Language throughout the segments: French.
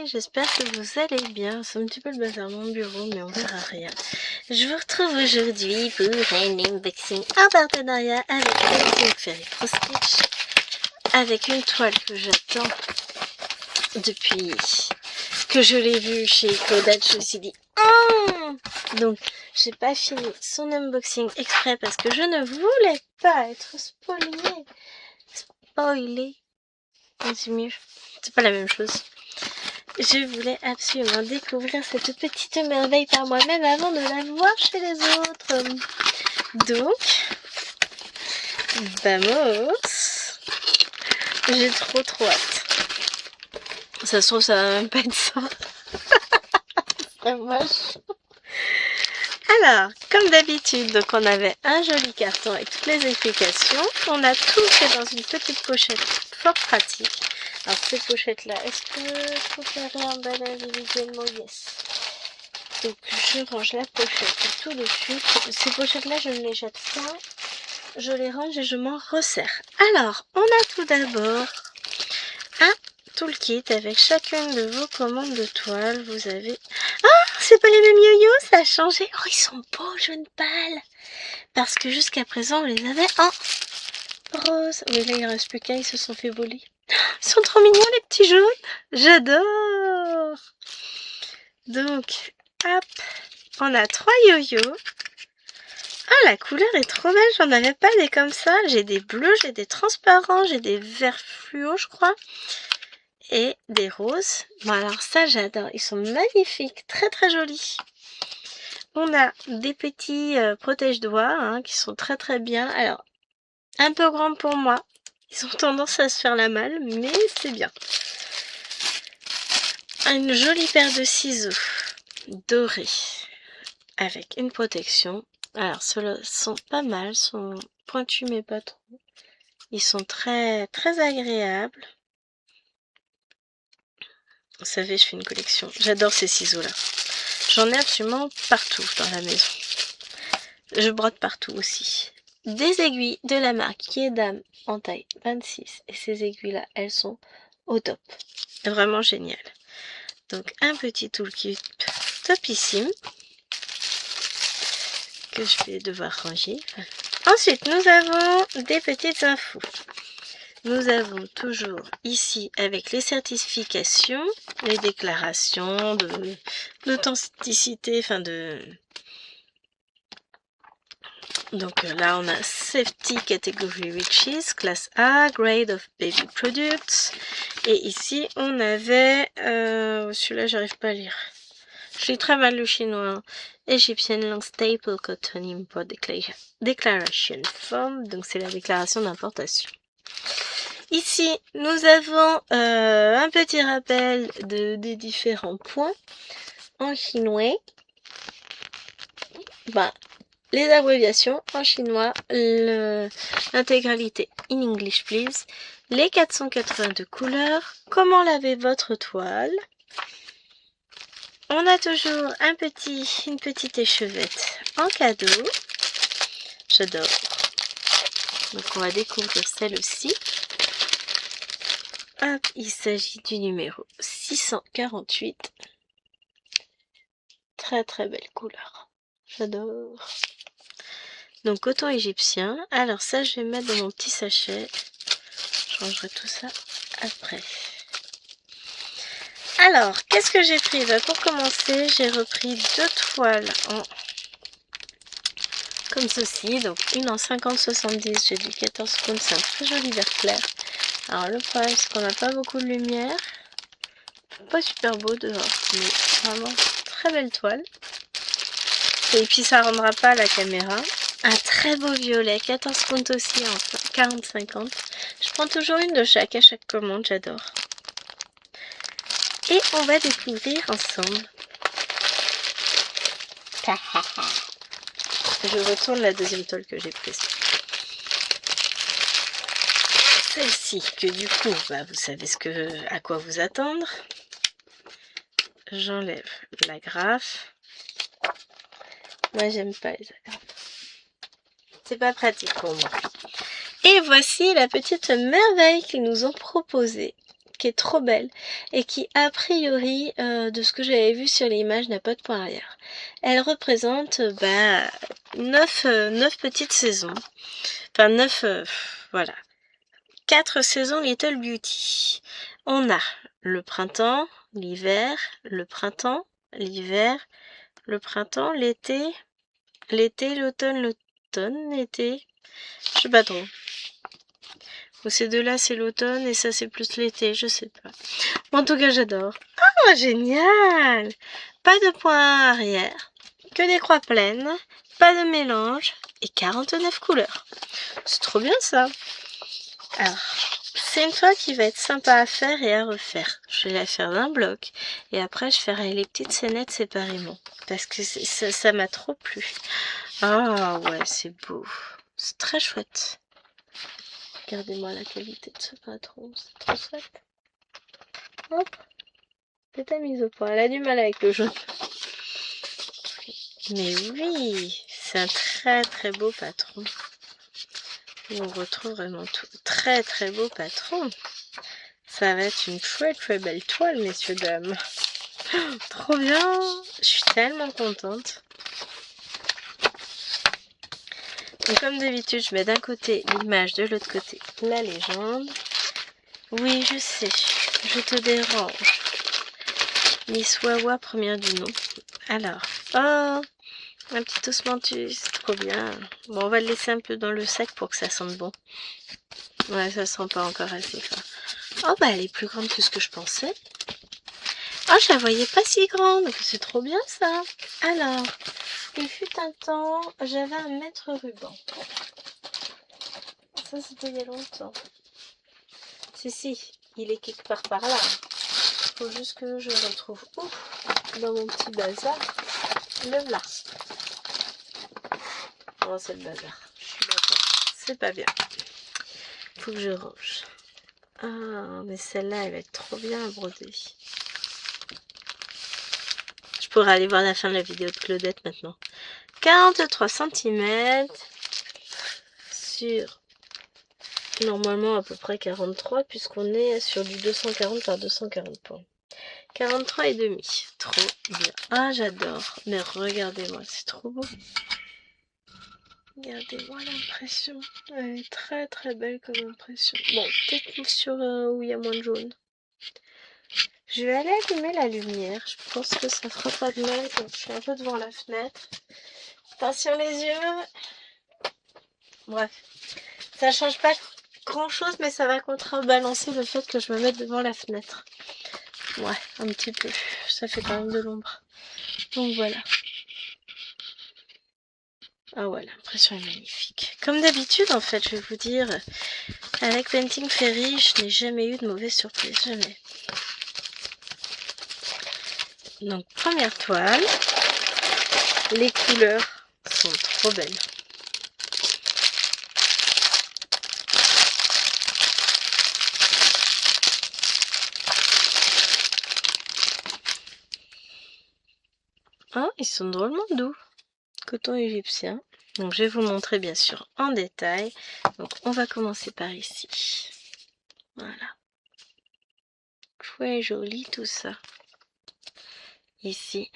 j'espère que vous allez bien. C'est un petit peu le bazar mon bureau, mais on verra rien. Je vous retrouve aujourd'hui pour un unboxing en partenariat avec Think Fairy Pro Stitch, avec une toile que j'attends depuis que je l'ai vue chez Claudette. Je me suis dit, donc j'ai pas fini son unboxing exprès parce que je ne voulais pas être spoilée. C'est mieux. C'est pas la même chose. Je voulais absolument découvrir cette petite merveille par moi-même avant de la voir chez les autres. Donc, vamos. J'ai trop hâte. Ça se trouve, ça va même pas être ça. C'est moche. Alors, comme d'habitude, donc on avait un joli carton avec toutes les explications. On a tout fait dans une petite pochette fort pratique. Alors ces pochettes là, est-ce que je peux faire réemballer individuellement? Yes. Donc je range la pochette tout de suite. Ces pochettes là, je ne les jette pas. Je les range et je m'en resserre. Alors, on a tout d'abord un toolkit avec chacune de vos commandes de toile. Vous avez... Ah, c'est pas les mêmes yo-yo, ça a changé. Oh, ils sont beaux, jaunes pâles. Parce que jusqu'à présent, on les avait en rose. Oui, là, il ne reste plus qu'un, ils se sont fait voler. Ils sont trop mignons, les petits jaunes. J'adore. Donc, hop, on a 3 yo-yo. Ah, la couleur est trop belle. J'en avais pas des comme ça. J'ai des bleus, j'ai des transparents, j'ai des verts fluo, je crois. Et des roses. Bon, alors ça, j'adore. Ils sont magnifiques. Très jolis. On a des petits protège-doigts qui sont très bien. Alors, un peu grands pour moi. Ils ont tendance à se faire la malle, mais c'est bien. Une jolie paire de ciseaux dorés avec une protection. Alors, ceux-là sont pas mal, sont pointus mais pas trop. Ils sont très agréables. Vous savez, je fais une collection. J'adore ces ciseaux-là. J'en ai absolument partout dans la maison. Je brode partout aussi. Des aiguilles de la marque Kiedam en taille 26. Et ces aiguilles-là, elles sont au top. Vraiment génial. Donc un petit toolkit topissime que je vais devoir ranger. Ensuite, nous avons des petites infos. Nous avons toujours ici avec les certifications, les déclarations d'authenticité, Donc là, on a Safety Category Riches, classe A, Grade of Baby Products. Et ici, on avait... celui-là, j'arrive pas à lire. Je lis très mal le chinois. Egyptian Long Staple Cotton Import Declaration Form. Donc, c'est la déclaration d'importation. Ici, nous avons un petit rappel des différents points en chinois. Les abréviations en chinois, l'intégralité in English please, les 482 couleurs, comment laver votre toile. On a toujours une petite échevette en cadeau. J'adore. Donc on va découvrir celle-ci. Hop, il s'agit du numéro 648. Très belle couleur. J'adore. Donc coton égyptien. Alors ça, je vais mettre dans mon petit sachet. Je rangerai tout ça après. Alors, qu'est-ce que j'ai pris? Pour commencer, j'ai repris 2 toiles comme ceci. Donc une en 50-70, j'ai du 14 pouces. C'est un très joli vert clair. Alors le problème, c'est qu'on n'a pas beaucoup de lumière. Pas super beau dehors, mais vraiment très belle toile. Et puis ça rendra pas à la caméra. Un très beau violet, 14 pouces aussi en 40-50. Je prends toujours une de chaque à chaque commande, j'adore. Et on va découvrir ensemble. Je retourne la deuxième toile que j'ai prise. Celle-ci, que du coup, vous savez à quoi vous attendre. J'enlève l'agrafe. Moi, j'aime pas les agrafes. C'est pas pratique pour moi. Et voici la petite merveille qu'ils nous ont proposée. qui est trop belle et qui a priori, de ce que j'avais vu sur l'image, n'a pas de point arrière. Elle représente 9 petites saisons. Enfin 9, voilà. 4 saisons Little Beauty. On a le printemps, l'hiver, le printemps, l'hiver, le printemps, l'été, l'automne, l'été, je sais pas trop. Ou ces deux-là c'est l'automne et ça c'est plus l'été, je sais pas. En tout cas j'adore. Oh génial! Pas de point arrière, que des croix pleines, pas de mélange et 49 couleurs. C'est trop bien ça. Alors, c'est une toile qui va être sympa à faire et à refaire. Je vais la faire d'un bloc et après je ferai les petites scénettes séparément parce que ça m'a trop plu. Ah ouais, c'est beau. C'est très chouette. Regardez-moi la qualité de ce patron, c'est trop chouette. Hop, c'est ta mise au point. Elle a du mal avec le jaune. Mais oui, c'est un très très beau patron. On retrouve vraiment tout. Très très beau patron. Ça va être une très belle toile, messieurs, dames. Trop bien. Je suis tellement contente. Donc, comme d'habitude, je mets d'un côté l'image, de l'autre côté la légende. Oui, je sais, je te dérange. Miss Wawa, première du nom. Alors, oh, un petit osmanthus, c'est trop bien. Bon, on va le laisser un peu dans le sac pour que ça sente bon. Ouais, ça sent pas encore assez fort. Oh, bah, elle est plus grande que ce que je pensais. Oh, je la voyais pas si grande. C'est trop bien, ça. Alors, il fut un temps, j'avais un mètre ruban. Ça, c'était il y a longtemps. Si, il est quelque part par là. Faut juste que je retrouve dans mon petit bazar. Le voilà. Oh, c'est le bazar. Je suis d'accord. C'est pas bien. Faut que je range. Ah, mais celle-là, elle va être trop bien à broder. Je pourrais aller voir la fin de la vidéo de Claudette maintenant. 43 cm sur normalement à peu près 43 puisqu'on est sur du 240 par 240 points. 43 et demi. Trop bien. Ah, j'adore. Mais regardez-moi, c'est trop beau. Regardez-moi l'impression. Elle est très très belle comme impression. Bon, peut-être sur où il y a moins de jaune. Je vais aller allumer la lumière. Je pense que ça fera pas de mal quand je suis un peu devant la fenêtre. Attention les yeux. Bref. Ça change pas grand chose, mais ça va contrebalancer le fait que je me mette devant la fenêtre. Ouais, un petit peu. Ça fait quand même de l'ombre. Donc voilà. Ah ouais, l'impression est magnifique. Comme d'habitude, en fait, je vais vous dire, avec Painting Fairy, je n'ai jamais eu de mauvaise surprise. Jamais. Donc, première toile. Les couleurs sont trop belles. Ah, ils sont drôlement doux. Coton égyptien. Donc je vais vous montrer bien sûr en détail. Donc on va commencer par ici. Voilà. Très joli tout ça. Ici.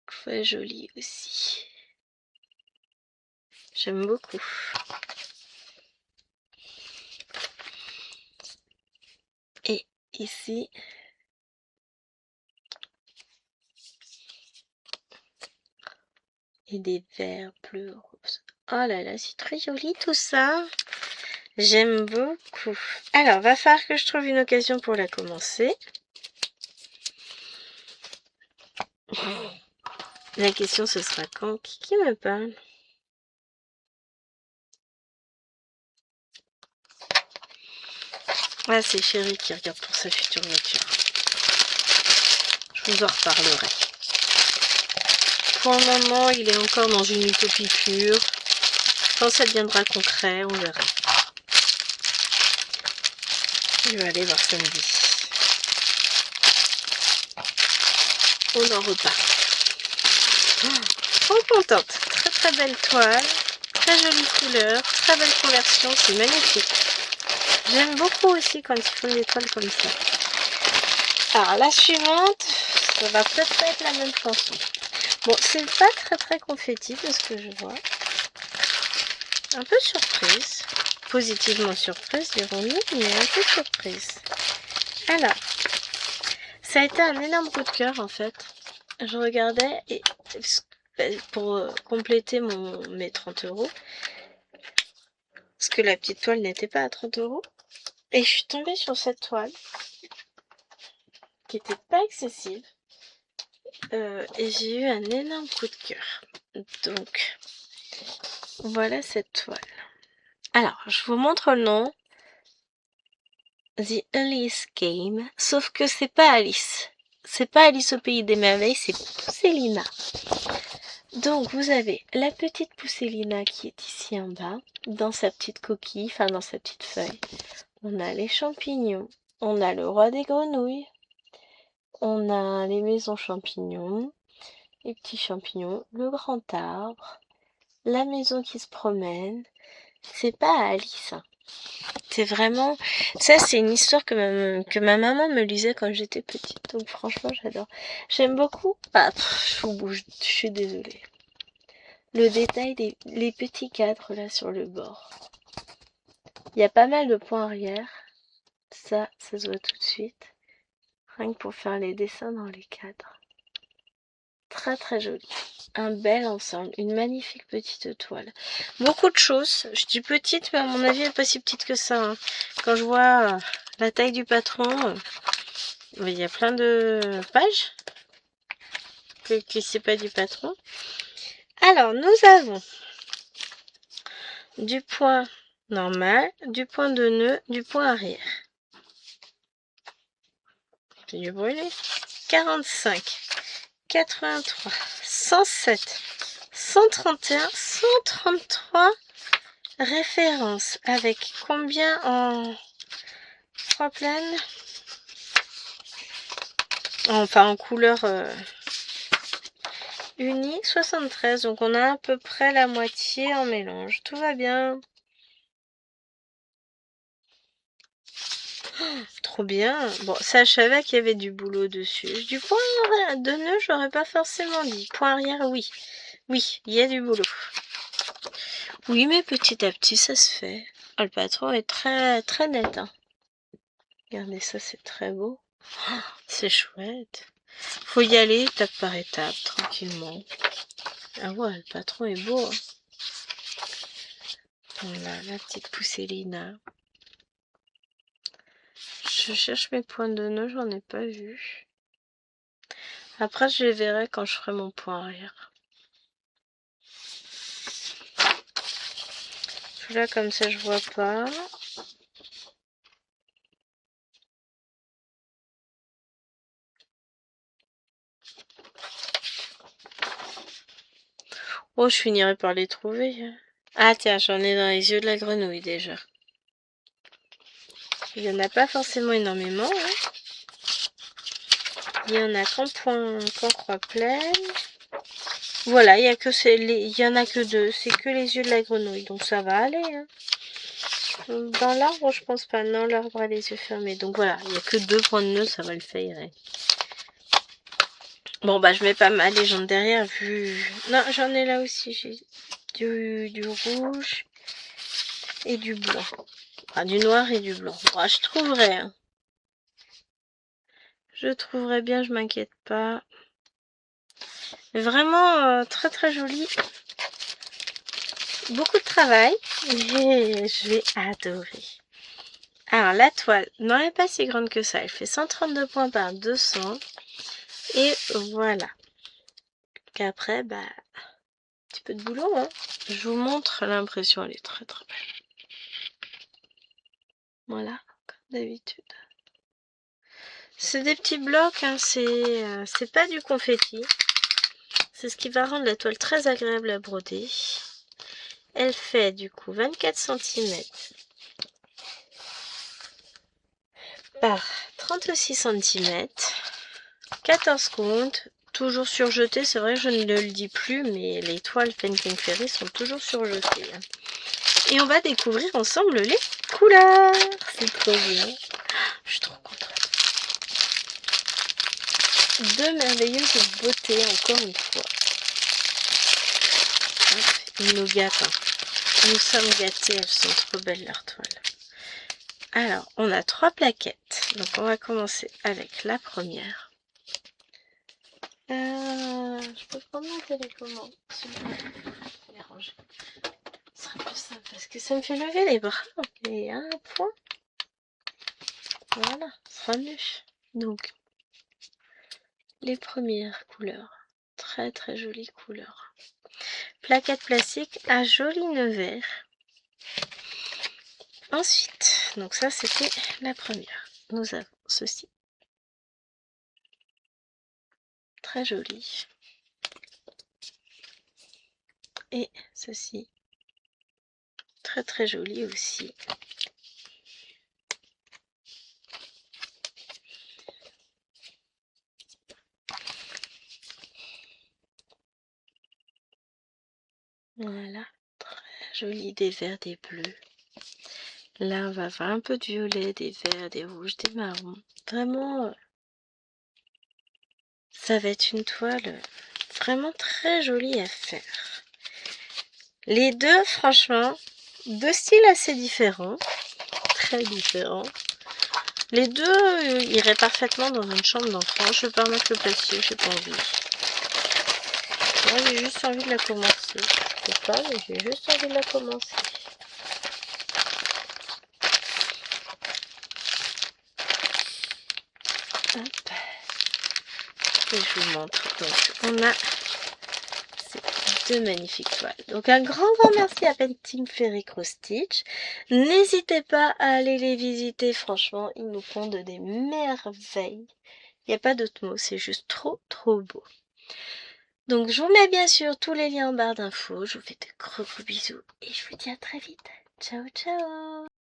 Très joli aussi. J'aime beaucoup. Et ici. Et des verts bleus roses. Oh là là, c'est très joli tout ça. J'aime beaucoup. Alors, va falloir que je trouve une occasion pour la commencer. La question, ce sera quand? Qui me parle? Ah, c'est Chéri qui regarde pour sa future voiture. Je vous en reparlerai. Pour le moment, il est encore dans une utopie pure. Quand ça deviendra concret, on verra. Je vais aller voir samedi. On en reparle. Oh, trop contente. Très très belle toile. Très jolie couleur. Très belle conversion. C'est magnifique. J'aime beaucoup aussi quand ils font des toiles comme ça. Alors la suivante, ça va peut-être pas être la même chanson. Bon, c'est pas très confetti de ce que je vois. Un peu surprise. Positivement surprise, dirons-nous, mais un peu surprise. Alors, ça a été un énorme coup de cœur en fait. Je regardais et pour compléter mes 30 €, parce que la petite toile n'était pas à 30 €, et je suis tombée sur cette toile qui était pas excessive, et j'ai eu un énorme coup de cœur. Donc, voilà cette toile. Alors, je vous montre le nom. The Alice Game, sauf que c'est pas Alice. C'est pas Alice au pays des merveilles, c'est Pousselina. Donc vous avez la petite Pousselina qui est ici en bas, dans sa petite coquille, enfin dans sa petite feuille. On a les champignons, on a le roi des grenouilles, on a les maisons champignons, les petits champignons, le grand arbre, la maison qui se promène. C'est pas Alice, hein. C'est vraiment... Ça, c'est une histoire que ma maman me lisait quand j'étais petite. Donc franchement, j'adore. J'aime beaucoup... Ah, je suis désolée. Le détail les petits cadres là sur le bord. Il y a pas mal de points arrière. Ça se voit tout de suite. Rien que pour faire les dessins dans les cadres. Très joli. Un bel ensemble. Une magnifique petite toile. Beaucoup de choses. Je dis petite, mais à mon avis, elle n'est pas si petite que ça. Hein. Quand je vois la taille du patron, il y a plein de pages. Que c'est pas du patron. Alors, nous avons du point normal, du point de nœud, du point arrière. C'est du brûlé. 45, 83, 107, 131, 133 références. Avec combien en 3 plaines? Enfin en couleur unique, 73. Donc on a à peu près la moitié en mélange. Tout va bien. Trop bien. Bon, ça, je savais qu'il y avait du boulot dessus. Du point de nœud, j'aurais pas forcément dit. Point arrière, oui. Oui, il y a du boulot. Oui, mais petit à petit, ça se fait. Oh, le patron est très net. Hein. Regardez ça, c'est très beau. Oh, c'est chouette. Faut y aller étape par étape, tranquillement. Ah ouais, le patron est beau. Hein. Voilà, la petite Pousselina. Je cherche mes points de nœud, j'en ai pas vu. Après, je les verrai quand je ferai mon point arrière. Celui-là, comme ça, je vois pas. Oh, je finirai par les trouver. Ah tiens, j'en ai dans les yeux de la grenouille déjà. Il n'y en a pas forcément énormément. Hein. Il y en a qu'en croix pleine. Voilà, il y en a que 2. C'est que les yeux de la grenouille, donc ça va aller. Hein. Dans l'arbre, je pense pas. Non, l'arbre a les yeux fermés. Donc voilà, il n'y a que 2 points de nœud, ça va le faire. Bon, bah je mets pas ma légende derrière vu... Non, j'en ai là aussi. J'ai du rouge et du blanc. Enfin, du noir et du blanc. Bon, je trouverai. Hein. Je trouverai bien, je m'inquiète pas. Mais vraiment très joli. Beaucoup de travail. Et je vais adorer. Alors, la toile, non, elle n'est pas si grande que ça. Elle fait 132 points par 200. Et voilà. Qu'après, bah, un petit peu de boulot. Hein. Je vous montre l'impression. Elle est très belle. Voilà, comme d'habitude. C'est des petits blocs, hein, c'est pas du confetti. C'est ce qui va rendre la toile très agréable à broder. Elle fait du coup 24 cm par 36 cm, 14 comptes, toujours surjetées. C'est vrai que je ne le dis plus, mais les toiles Painting Fairy sont toujours surjetées. Et on va découvrir ensemble les couleurs. C'est trop bien. Je suis trop contente. Deux merveilleuses beautés, encore une fois. Ils nous gâtent. Nous sommes gâtés, elles sont trop belles leurs toiles. Alors, on a 3 plaquettes. Donc, on va commencer avec la première. Je peux prendre ma télécommande. Je vais les ranger. Ce sera plus simple parce que ça me fait lever les bras. Et un point. Voilà, ce sera mieux. Donc, les premières couleurs. Très très jolies couleurs. Plaquette plastique à joli nœud vert. Ensuite, donc ça c'était la première. Nous avons ceci. Très joli. Et ceci. Très très joli aussi. Voilà. Très joli, des verts, des bleus. Là, on va avoir un peu de violet, des verts, des rouges, des marrons. Vraiment, ça va être une toile vraiment très jolie à faire. Les deux, franchement, deux styles assez différents. Très différents. Les deux iraient parfaitement dans une chambre d'enfant. Je vais pas remettre le plastique, j'ai pas envie. Moi, j'ai juste envie de la commencer. Je sais pas, mais j'ai juste envie de la commencer. Hop. Et je vous montre. Donc, on a ces deux magnifiques toiles. Donc, un grand merci à Painting Fairy Cross Stitch. N'hésitez pas à aller les visiter. Franchement, ils nous font des merveilles. Il n'y a pas d'autre mot. C'est juste trop, trop beau. Donc, je vous mets bien sûr tous les liens en barre d'infos. Je vous fais de gros bisous et je vous dis à très vite. Ciao, ciao!